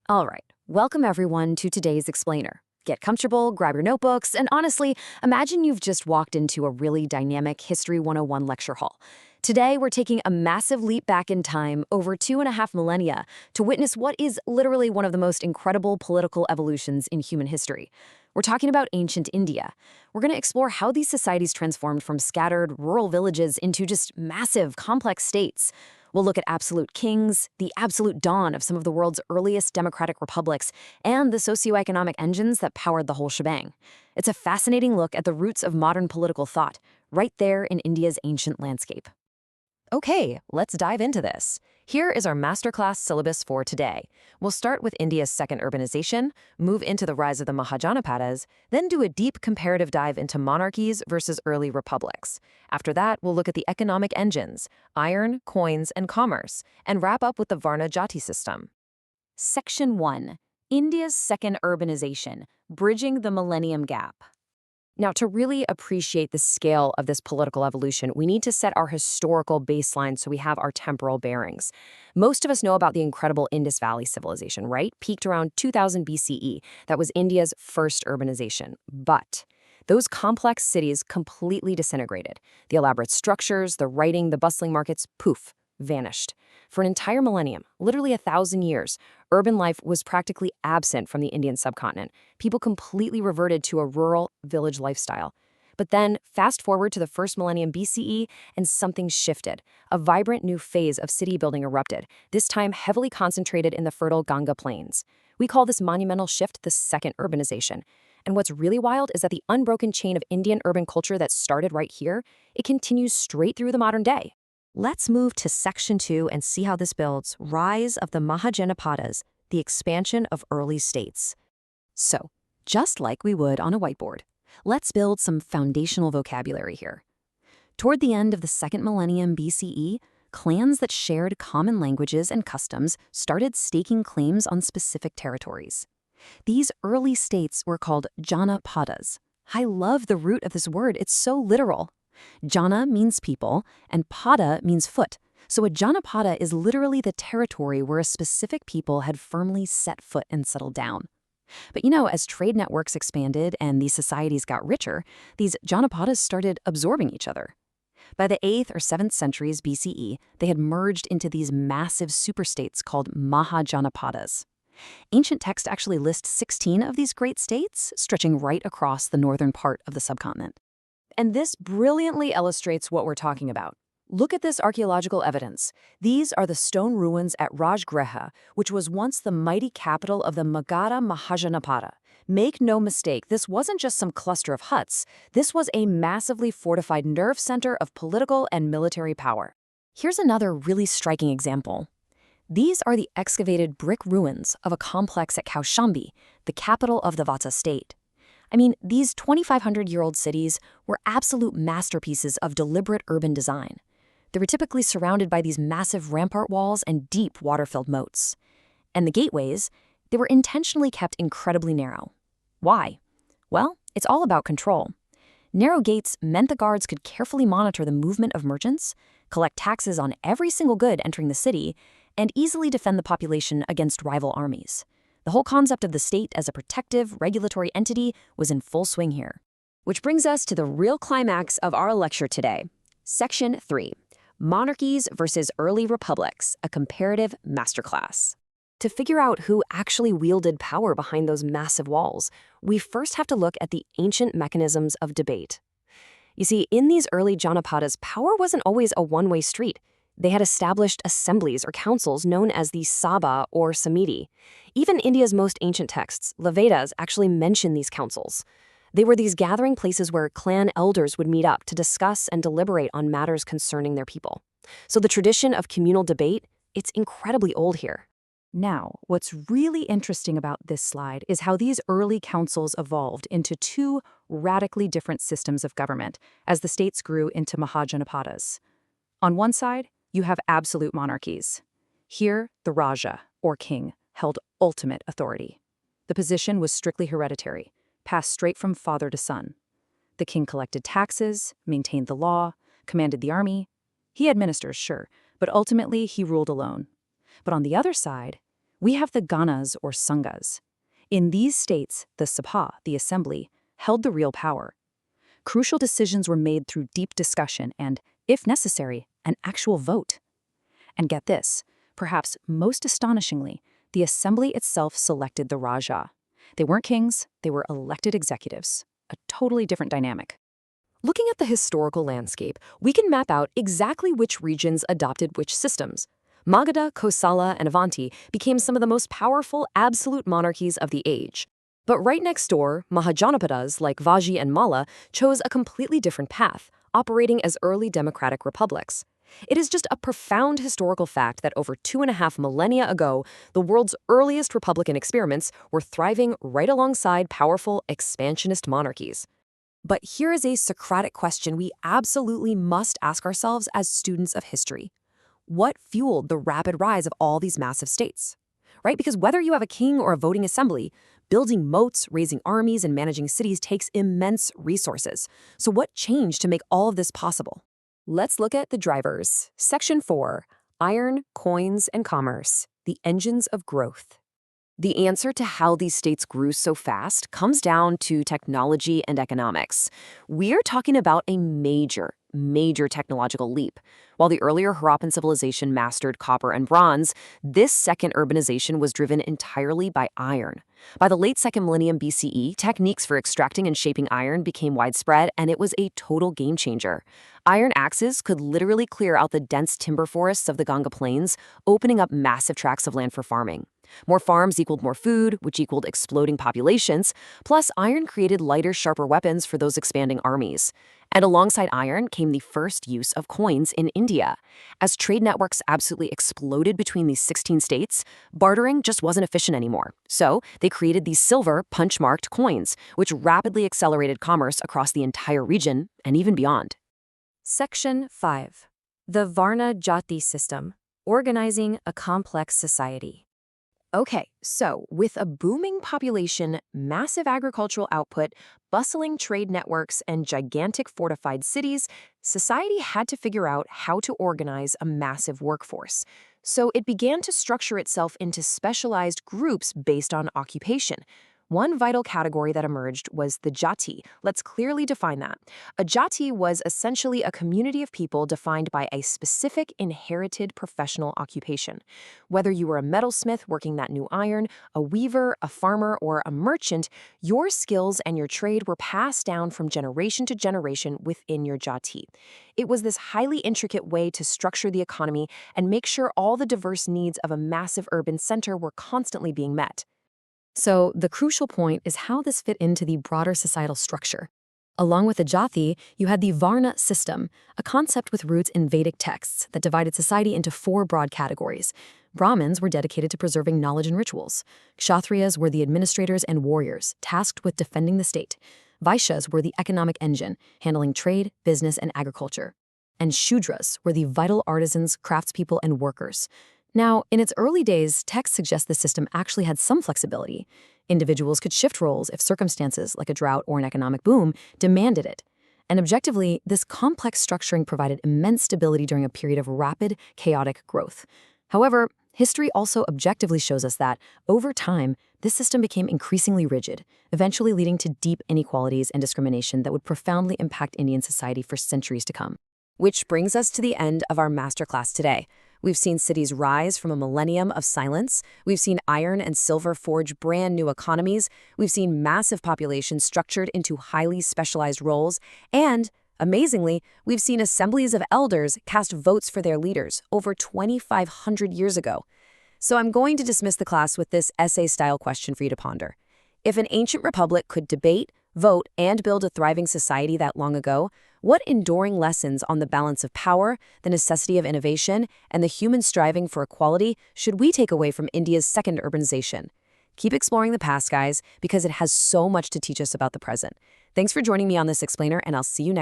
All right, welcome everyone to today's explainer. Get comfortable, grab your notebooks, and honestly, imagine you've just walked into a really dynamic History 101 lecture hall. Today, we're taking a massive leap back in time over 2.5 millennia to witness what is literally one of the most incredible political evolutions in human history. We're talking about ancient India. We're going to explore how these societies transformed from scattered rural villages into just massive, complex states. We'll look at absolute kings, the absolute dawn of some of the world's earliest democratic republics, and the socioeconomic engines that powered the whole shebang. It's a fascinating look at the roots of modern political thought, right there in India's ancient landscape. Okay, let's dive into this. Here is our masterclass syllabus for today. We'll start with India's second urbanization, move into the rise of the Mahajanapadas, then do a deep comparative dive into monarchies versus early republics. After that, we'll look at the economic engines, iron, coins, and commerce, and wrap up with the Varna Jati system. Section 1. India's second urbanization, bridging the millennium gap. Now, to really appreciate the scale of this political evolution, we need to set our historical baseline so we have our temporal bearings. Most of us know about the incredible Indus Valley civilization, right? Peaked around 2000 BCE. That was India's first urbanization. But those complex cities completely disintegrated. The elaborate structures, the writing, the bustling markets, poof, vanished. For an entire millennium, literally 1,000 years, urban life was practically absent from the Indian subcontinent. People completely reverted to a rural village lifestyle. But then, fast forward to the first millennium BCE, and something shifted. A vibrant new phase of city building erupted, this time heavily concentrated in the fertile Ganga plains. We call this monumental shift the second urbanization. And what's really wild is that the unbroken chain of Indian urban culture that started right here, it continues straight through the modern day. Let's move to Section 2 and see how this builds Rise of the Mahajanapadas, the expansion of early states. So, just like we would on a whiteboard, let's build some foundational vocabulary here. Toward the end of the second millennium BCE, clans that shared common languages and customs started staking claims on specific territories. These early states were called Janapadas. I love the root of this word, it's so literal. Jana means people, and pada means foot. So a Janapada is literally the territory where a specific people had firmly set foot and settled down. But as trade networks expanded and these societies got richer, these Janapadas started absorbing each other. By the 8th or 7th centuries BCE, they had merged into these massive superstates called Mahajanapadas. Ancient texts actually list 16 of these great states, stretching right across the northern part of the subcontinent. And this brilliantly illustrates what we're talking about. Look at this archaeological evidence. These are the stone ruins at Rajgriha, which was once the mighty capital of the Magadha Mahajanapada. Make no mistake, this wasn't just some cluster of huts. This was a massively fortified nerve center of political and military power. Here's another really striking example. These are the excavated brick ruins of a complex at Kaushambi, the capital of the Vatsa state. These 2,500-year-old cities were absolute masterpieces of deliberate urban design. They were typically surrounded by these massive rampart walls and deep water-filled moats. And the gateways, they were intentionally kept incredibly narrow. Why? Well, it's all about control. Narrow gates meant the guards could carefully monitor the movement of merchants, collect taxes on every single good entering the city, and easily defend the population against rival armies. The whole concept of the state as a protective, regulatory entity was in full swing here. Which brings us to the real climax of our lecture today. Section 3. Monarchies versus Early Republics, a comparative masterclass. To figure out who actually wielded power behind those massive walls, we first have to look at the ancient mechanisms of debate. You see, in these early Janapadas, power wasn't always a one-way street. They had established assemblies or councils known as the Sabha or Samiti. Even India's most ancient texts, the Vedas, actually mention these councils. They were these gathering places where clan elders would meet up to discuss and deliberate on matters concerning their people. So the tradition of communal debate, it's incredibly old here. Now, what's really interesting about this slide is how these early councils evolved into two radically different systems of government as the states grew into Mahajanapadas. On one side, you have absolute monarchies. Here, the Raja, or king, held ultimate authority. The position was strictly hereditary, passed straight from father to son. The king collected taxes, maintained the law, commanded the army. He had ministers, sure, but ultimately he ruled alone. But on the other side, We have the Ganas or Sanghas. In these states, the Sabha, the assembly, held the real power. Crucial decisions were made through deep discussion and, if necessary, an actual vote. And get this, perhaps most astonishingly, the assembly itself selected the Raja. They weren't kings, they were elected executives. A totally different dynamic. Looking at the historical landscape, we can map out exactly which regions adopted which systems. Magadha, Kosala, and Avanti became some of the most powerful absolute monarchies of the age. But right next door, Mahajanapadas like Vajji and Malla chose a completely different path, operating as early democratic republics. It is just a profound historical fact that over 2.5 millennia ago, the world's earliest republican experiments were thriving right alongside powerful expansionist monarchies. But here is a Socratic question we absolutely must ask ourselves as students of history. What fueled the rapid rise of all these massive states? Right? Because whether you have a king or a voting assembly, building moats, raising armies, and managing cities takes immense resources. So what changed to make all of this possible? Let's look at the drivers. Section 4, Iron, Coins, and Commerce, the engines of growth. The answer to how these states grew so fast comes down to technology and economics. We're talking about a major technological leap. While the earlier Harappan civilization mastered copper and bronze, this second urbanization was driven entirely by iron. By the late 2nd millennium BCE, techniques for extracting and shaping iron became widespread, and it was a total game changer. Iron axes could literally clear out the dense timber forests of the Ganga Plains, opening up massive tracts of land for farming. More farms equaled more food, which equaled exploding populations, plus iron created lighter, sharper weapons for those expanding armies. And alongside iron came the first use of coins in India. As trade networks absolutely exploded between these 16 states, bartering just wasn't efficient anymore. So they created these silver, punch-marked coins, which rapidly accelerated commerce across the entire region and even beyond. Section 5. The Varna Jati system, organizing a complex society. Okay, so with a booming population, massive agricultural output, bustling trade networks, and gigantic fortified cities, society had to figure out how to organize a massive workforce. So it began to structure itself into specialized groups based on occupation. One vital category that emerged was the jati. Let's clearly define that. A jati was essentially a community of people defined by a specific inherited professional occupation. Whether you were a metalsmith working that new iron, a weaver, a farmer, or a merchant, your skills and your trade were passed down from generation to generation within your jati. It was this highly intricate way to structure the economy and make sure all the diverse needs of a massive urban center were constantly being met. So the crucial point is how this fit into the broader societal structure. Along with the jati, you had the Varna system, a concept with roots in Vedic texts that divided society into 4 broad categories. Brahmins were dedicated to preserving knowledge and rituals. Kshatriyas were the administrators and warriors, tasked with defending the state. Vaishyas were the economic engine, handling trade, business, and agriculture. And Shudras were the vital artisans, craftspeople, and workers. Now, in its early days, texts suggest the system actually had some flexibility. Individuals could shift roles if circumstances, like a drought or an economic boom, demanded it. And objectively, this complex structuring provided immense stability during a period of rapid, chaotic growth. However, history also objectively shows us that, over time, this system became increasingly rigid, eventually leading to deep inequalities and discrimination that would profoundly impact Indian society for centuries to come. Which brings us to the end of our masterclass today. We've seen cities rise from a millennium of silence. We've seen iron and silver forge brand new economies. We've seen massive populations structured into highly specialized roles. And, amazingly, we've seen assemblies of elders cast votes for their leaders over 2,500 years ago. So I'm going to dismiss the class with this essay-style question for you to ponder. If an ancient republic could debate, vote, and build a thriving society that long ago, what enduring lessons on the balance of power, the necessity of innovation, and the human striving for equality should we take away from India's second urbanization? Keep exploring the past, guys, because it has so much to teach us about the present. Thanks for joining me on this explainer, and I'll see you next time.